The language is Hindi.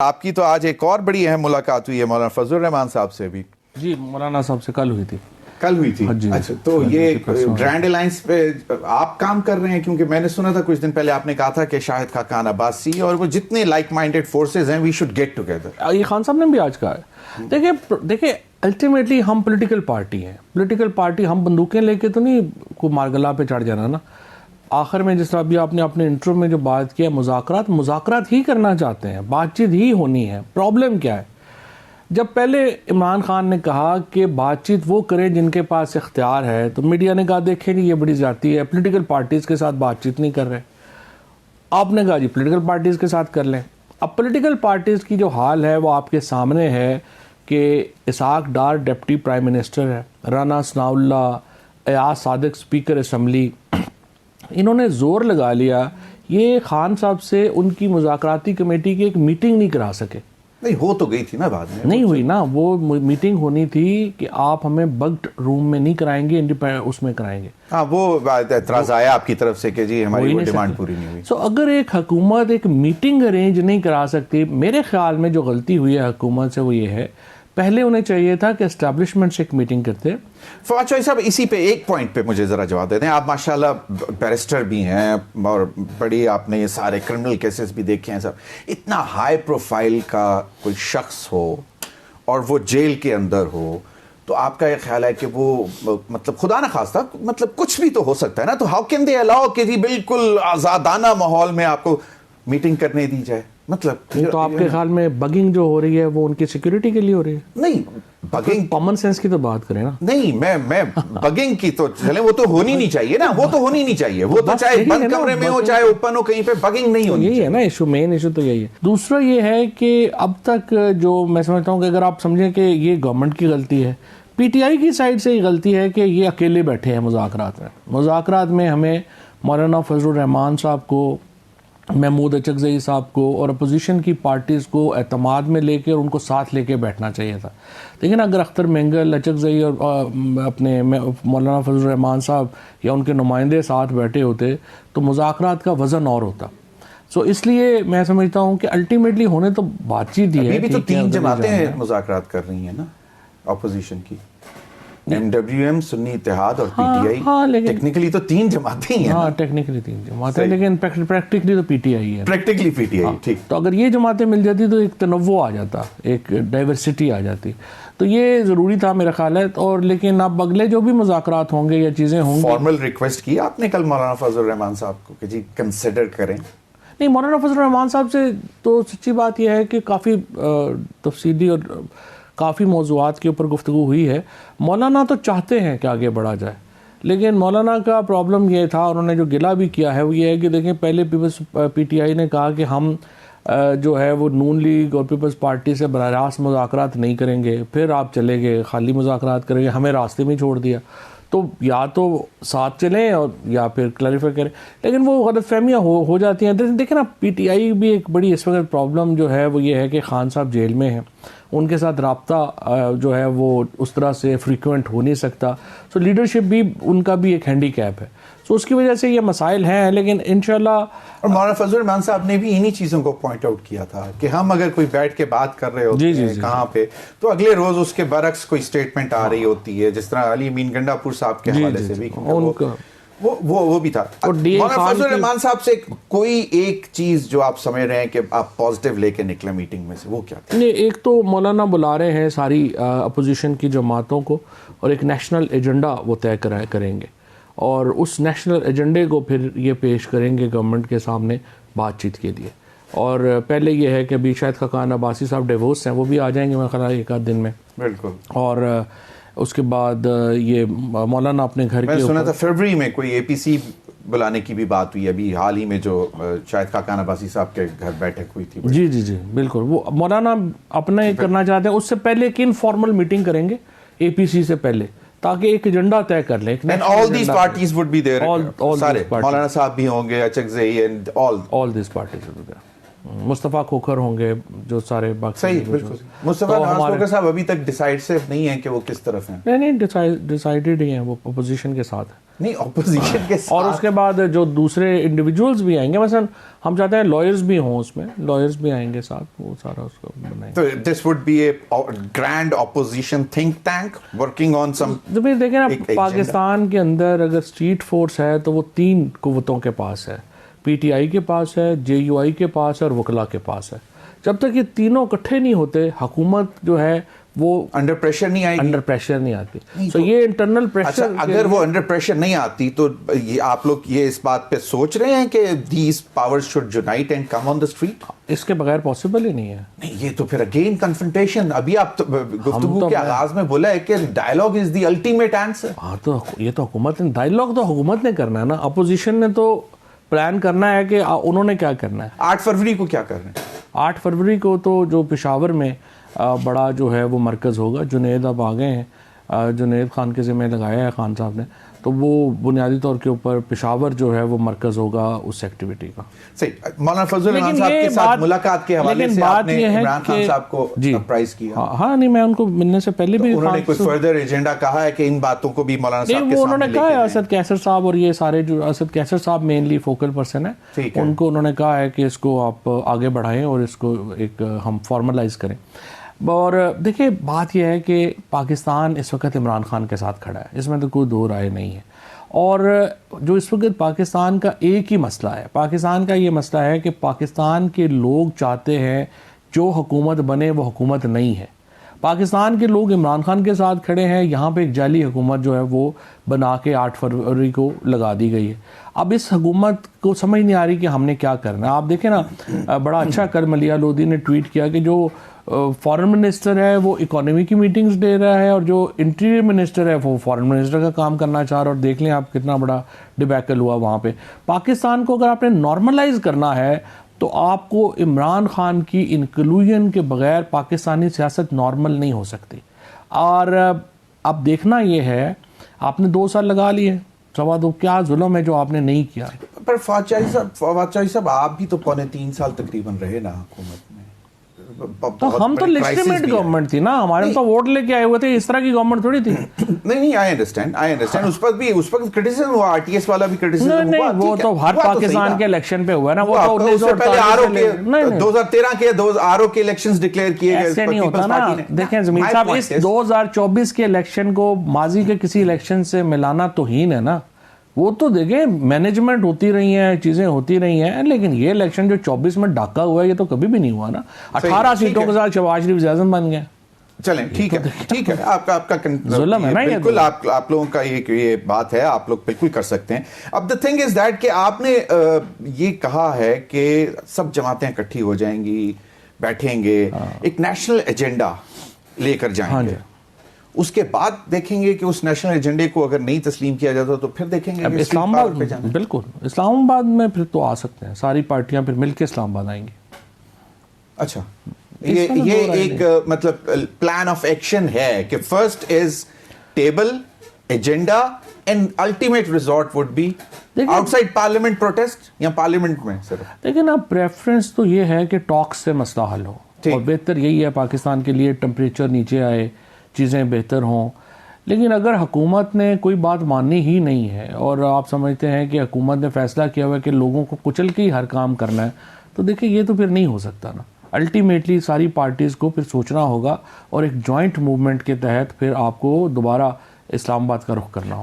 आपकी तो आज एक और बड़ी अहम मुलाकात हुई है मौलाना फजलुर रहमान साहब से भी। जी, मौलाना साहब से कल हुई थी। कल हुई थी? जी, अच्छा, तो ये ग्रैंड अलायंस पे आप काम कर रहे हैं? क्योंकि मैंने सुना था कुछ दिन पहले आपने कहा था कि शाहिद खाकान अब्बासी और वो जितने लाइक माइंडेड फोर्सेस हैं वी शुड गेट टुगेदर। ये खान साहब ने भी आज कहा है। देखिए अल्टीमेटली हम पॉलिटिकल पार्टी हैं। पॉलिटिकल पार्टी हम बंदूकें लेके तो नहीं को मारगला पे चढ़ जाना ना। आखिर में जिस तरह अभी आपने अपने इंट्रो में जो बात किया, मुज़ाकरात ही करना चाहते हैं, बातचीत ही होनी है। प्रॉब्लम क्या है? जब पहले इमरान खान ने कहा कि बातचीत वो करें जिनके पास इख्तियार है, तो मीडिया ने कहा देखें जी ये बड़ी ज़्यादती है, पॉलिटिकल पार्टीज़ के साथ बातचीत नहीं कर रहे। आपने कहा जी पॉलिटिकल पार्टीज़ के साथ कर लें। अब पॉलिटिकल पार्टीज़ की जो हाल है वो आपके सामने है कि इसहाक डार डिप्टी प्राइम मिनिस्टर है, राना सनाउल्लाह, अयाज सादिक स्पीकर असम्बली, इन्होंने ज़ोर लगा लिया ये खान साहब से उनकी मुज़ाकराती कमेटी की एक मीटिंग नहीं करा सके। नहीं हो तो गई थी ना, बाद में नहीं हुई ना। वो मीटिंग होनी थी कि आप हमें बग्ड रूम में नहीं कराएंगे, इंडिपेंडेंट उसमें कराएंगे। हाँ, वो एतराज़ आया आपकी तरफ से कि जी हमारी वो डिमांड पूरी नहीं हुई। सो अगर एक हुकूमत एक मीटिंग अरेंज नहीं करा सकती, मेरे ख्याल में जो गलती हुई है हुकूमत से वो ये है, पहले उन्हें चाहिए था कि एस्टैब्लिशमेंट से एक मीटिंग करते। फवाद चौधरी साहब, इसी पे एक पॉइंट पे मुझे ज़रा जवाब देते हैं। आप माशाल्लाह बैरिस्टर भी हैं और बड़ी आपने ये सारे क्रिमिनल केसेस भी देखे हैं। सब इतना हाई प्रोफाइल का कोई शख्स हो और वो जेल के अंदर हो, तो आपका ये ख्याल है कि वो मतलब खुदा ना खास्ता मतलब कुछ भी तो हो सकता है ना, तो हाउ कैन दे अलाउ कि जी बिल्कुल आज़ादाना माहौल में आपको मीटिंग करने दी जाए? मतलब तो आपके ख्याल में बगिंग जो हो रही है वो उनकी सिक्योरिटी के लिए हो रही है? नहीं, बगिंग कॉमन सेंस की तो बात करें ना। नहीं, मैं बगिंग की तो चले, वो तो होनी नहीं चाहिए ना, वो तो होनी नहीं चाहिए। वो तो चाहे बंद कमरे में हो चाहे ओपन हो, कहीं पे बगिंग नहीं होनी। यही है ना इशू, मेन इशू तो यही है। दूसरा ये है कि अब तक जो मैं समझता हूँ कि अगर आप समझें कि ये गवर्नमेंट की गलती है, पीटीआई की साइड से ये गलती है कि ये अकेले बैठे हैं मुज़ाकरात में हमें मौलाना फजलुर रहमान साहब को, महमूद अचकज़ई साहब को और अपोजिशन की पार्टीज़ को एतमाद में लेकर उनको साथ लेके बैठना चाहिए था। लेकिन अगर अख्तर मेंगल, अचकज़ई और अपने मौलाना फजलुर रहमान साहब या उनके नुमाइंदे साथ बैठे होते तो मुज़ाकरात का वज़न और होता। सो इसलिए मैं समझता हूँ कि अल्टीमेटली होने तो बातचीत ही है। अभी भी तो तीन जमातें मुज़ाकरात कर रही हैं ना अपोजिशन की, एमडब्ल्यूएम, सुन्नी इत्तेहाद और पीटीआई। हाँ, लेकिन टेक्निकली तो तीन जमातें ही हैं। हाँ, टेक्निकली तीन जमातें, लेकिन प्रैक्टिकली तो पीटीआई है। प्रैक्टिकली पीटीआई, ठीक। तो अगर ये जमातें मिल जाती तो एक तनव्वुर आ जाता, एक डाइवर्सिटी आ जाती, तो ये ज़रूरी था मेरा ख्याल है। और लेकिन अब अगले जो भी मुज़ाकरात होंगे या चीज़ें होंगी। फॉर्मल रिक्वेस्ट की आपने कल मौलाना फजलुर रहमान साहब को कि जी कंसिडर करें? नहीं, मौलाना फजलुर रहमान साहब से तो सच्ची बात यह है कि काफ़ी तफसीली और काफ़ी मौज़ूआत के ऊपर गुफ्तगू हुई है। मौलाना तो चाहते हैं कि आगे बढ़ा जाए, लेकिन मौलाना का प्रॉब्लम ये था, उन्होंने जो गिला भी किया है वो ये है कि देखें पहले पीपल्स पीटीआई ने कहा कि हम जो है वो नून लीग और पीपल्स पार्टी से बराह रास्त मुज़ाकरात नहीं करेंगे, फिर आप चले गए खाली मुज़ाकरात करेंगे, हमें रास्ते में छोड़ दिया। तो या तो साथ चलें और या फिर क्लैरिफाई करें, लेकिन वो गलतफहमियाँ हो जाती हैं। देखिए ना, पीटीआई भी एक बड़ी इस वक्त प्रॉब्लम जो है वो ये है कि खान साहब जेल में हैं, उनके साथ रब्ता जो है वो उस तरह से फ्रीक्वेंट हो नहीं सकता। सो लीडरशिप भी उनका भी एक हैंडीकैप है। सो उसकी वजह से ये मसाइल हैं, लेकिन इंशाल्लाह। और मौलाना फजलुर रहमान साहब ने भी इन्हीं चीज़ों को पॉइंट आउट किया था कि हम अगर कोई बैठ के बात कर रहे होते हैं कहाँ पे, तो अगले रोज उसके बरक्स कोई स्टेटमेंट आ रही होती है, जिस तरह अली अमीन गंडापुर साहब के हवाले से भी वो भी था। मौलाना फजलुर रहमान साहब से कोई एक चीज जो आप समझ रहे हैं कि आप पॉजिटिव लेके निकले मीटिंग में से, वो क्या था? नहीं, एक तो मौलाना बुला रहे हैं सारी अपोजिशन की जमातों को और एक नेशनल एजेंडा वो तय करेंगे और उस नेशनल एजेंडे को फिर ये पेश करेंगे गवर्नमेंट के सामने बातचीत के लिए। और पहले ये है कि अभी शायद खाकान अब्बासी साहब डिवोर्स हैं, वो भी आ जाएंगे मेरे ख्याल एक आध दिन में। बिल्कुल। और उसके बाद ये मौलाना अपने घर के सुना था फरवरी में कोई एपीसी बुलाने की भी बात हुई, अभी हाल ही में जो शायद खाकान अब्बासी साहब के घर बैठक हुई थी। जी बिल्कुल, वो मौलाना अपना ये करना चाहते हैं। उससे पहले एक इनफॉर्मल मीटिंग करेंगे एपीसी से पहले, ताकि एक एजेंडा तय कर लें। And all these parties would be there, सारे मौलाना साहब भी होंगे, Achakzai and all these parties would be there. Mustafa Khokhar होंगे जो सारे बाकी सही, बिल्कुल। मुस्तफा तो नवाज हमारे- खोखर साहब अभी तक डिसाइसिव नहीं है कि वो किस तरफ हैं। नहीं डिसाइडेड ही हैं, वो अपोजिशन के साथ है। नहीं, ऑपोजिशन के साथ। और उसके बाद जो दूसरे इंडिविजुअल्स भी आएंगे, मसलन हम चाहते हैं लॉयर्स भी हों उसमें, लॉयर्स भी आएंगे साथ, वो सारा उसको बनाएंगे। तो this would be a grand opposition think tank working on some. तो फिर देखें ना, एक agenda। पाकिस्तान के अंदर अगर स्ट्रीट फोर्स है तो वो 3 कुव्वतों के पास है, पीटीआई के पास है, जेयूआई के पास है और वकला के पास है। जब तक ये तीनों इकट्ठे नहीं होते, हुकूमत जो है वो अंडर प्रेशर नहीं आएगी। अंडर प्रेशर नहीं आती। नहीं, तो तो- ये इंटरनल प्रेशर। अच्छा, अगर वो अंडर प्रेशर नहीं आती तो ये आप लोग ये इस बात पे सोच रहे हैं कि these powers should unite and come on the street? इसके बगैर पॉसिबल ही नहीं है। नहीं, ये तो फिर अगेन कन्फ्रंटेशन। अभी आप तो गुफ्तगू तो- के आगाज में बोला है कि dialogue is the ultimate answer. हाँ, तो ये तो हुकूमत ने, डायलॉग तो हुकूमत ने करना है ना, अपोजिशन ने तो प्लान करना है कि उन्होंने क्या करना है। 8 फरवरी को क्या कर रहे हैं? 8 फरवरी को तो जो पेशावर में बड़ा जो है वो मरकज़ होगा, जुनेद अब आ गए हैं, जुनेद खान के ज़िम्मे लगाया है खान साहब ने, तो वो बुनियादी तौर के ऊपर पेशावर जो है वो मरकज़ होगा उस एक्टिविटी का। सही। मौलाना फजल रहमान लेकिन साहब ये के साथ बात- मुलाकात के हवाले लेकिन से बात आपने ये है इमरान खान कि- साहब को जी। सरप्राइज किया। हाँ, नहीं, मैं उनको मिलने से पहले भी उन्होंने खान कोई से- फर्दर एजेंडा कहा है कि इन बातों को भी मौलाना नहीं, साहब के वो सामने उन्होंने कहा है, लेके असद कैसर साहब और ये सारे जो असद कैसर साहब मेनली फोकल पर्सन है, ठीक है। उनको उन्होंने कहा है कि इसको आप आगे बढ़ाएं और इसको एक हम फॉर्मलाइज करें। और देखिए, बात यह है कि पाकिस्तान इस वक्त इमरान खान के साथ खड़ा है, इसमें तो कोई दो राय नहीं है। और जो इस वक्त पाकिस्तान का एक ही मसला है, पाकिस्तान का ये मसला है कि पाकिस्तान के लोग चाहते हैं जो हुकूमत बने वो हुकूमत नहीं है। पाकिस्तान के लोग इमरान खान के साथ खड़े हैं, यहाँ पे एक जाली हुकूमत जो है वो बना के 8 फरवरी को लगा दी गई है। अब इस हुकूमत को समझ नहीं आ रही कि हमने क्या करना है। आप देखें ना, बड़ा अच्छा कल मलिया लोधी ने ट्वीट किया कि जो फॉरेन मिनिस्टर है वो इकोनॉमी की मीटिंग्स दे रहा है और जो इंटीरियर मिनिस्टर है वो फॉरेन मिनिस्टर का काम करना चाह रहा है, और देख लें आप कितना बड़ा डिबैकल हुआ वहाँ पे। पाकिस्तान को अगर आपने नॉर्मलाइज करना है तो आपको इमरान खान की इंक्लूजन के बगैर पाकिस्तानी सियासत नॉर्मल नहीं हो सकती। और अब देखना ये है, आपने 2 साल लगा लिए, सवा दो, क्या जुल्म है जो आपने नहीं किया। पर फवाद चौधरी साहब आप भी तो 3.25 साल तकरीबन रहे ना हुकूमत में। तो हम तो लेजिटिमेट गवर्नमेंट थी ना, हमारे तो वोट लेके आए हुए थे, इस तरह की गवर्नमेंट थोड़ी थी। नहीं, आई अंडरस्टैंड। उस पर क्रिटिसिज्म हुआ, आरटीएस वाला भी क्रिटिसिज्म हुआ। नहीं, वो तो हर पाकिस्तान के इलेक्शन पे हुआ है ना, वो तो उससे पहले आरओ के 2013 के आरओ के इलेक्शंस डिक्लेयर किए गए। ऐसे नहीं होता ना। देखें जमीन साहब, इस 2024 के इलेक्शन को माजी के किसी इलेक्शन से मिलाना तौहीन है ना। वो तो देखें, मैनेजमेंट होती रही है, चीजें होती रही हैं, लेकिन ये इलेक्शन जो 24 में डाका हुआ है ये तो कभी भी नहीं हुआ ना। 18 सीटों के साथ शहबाज शरीफ ज़ियादन बन गए। चलें, ठीक है, आपका जुल्म है ना ये। बिल्कुल आप लोगों का ये बात है, आप लोग बिल्कुल कर सकते हैं। अब द थिंग इज दैट कि आपने ये कहा है कि सब जमातें इकट्ठी हो जाएंगी, बैठेंगे, एक नेशनल एजेंडा लेकर जाएंगे। उसके बाद देखेंगे कि उस नेशनल एजेंडे को अगर नहीं तस्लीम किया जाता तो फिर देखेंगे कि इस्लामाबाद पे जाना। बिल्कुल, इस्लामाबाद में फिर तो आ सकते हैं, सारी पार्टियां फिर मिलकर इस्लामाबाद आएंगी। अच्छा, ये एक मतलब प्लान ऑफ एक्शन है कि first is table agenda and ultimate resort would be outside parliament protest या पार्लियामेंट में। सर देखिए ना, प्रेफरेंस तो ये है कि टॉक्स से मसला हल हो, और बेहतर यही है पाकिस्तान के लिए, टेम्परेचर नीचे आए, चीज़ें बेहतर हों। लेकिन अगर हुकूमत ने कोई बात माननी ही नहीं है और आप समझते हैं कि हुकूमत ने फैसला किया हुआ है कि लोगों को कुचल के ही हर काम करना है, तो देखिए ये तो फिर नहीं हो सकता ना। अल्टीमेटली सारी पार्टीज़ को फिर सोचना होगा और एक जॉइंट मूवमेंट के तहत फिर आपको दोबारा इस्लामाबाद का रुख करना होगा।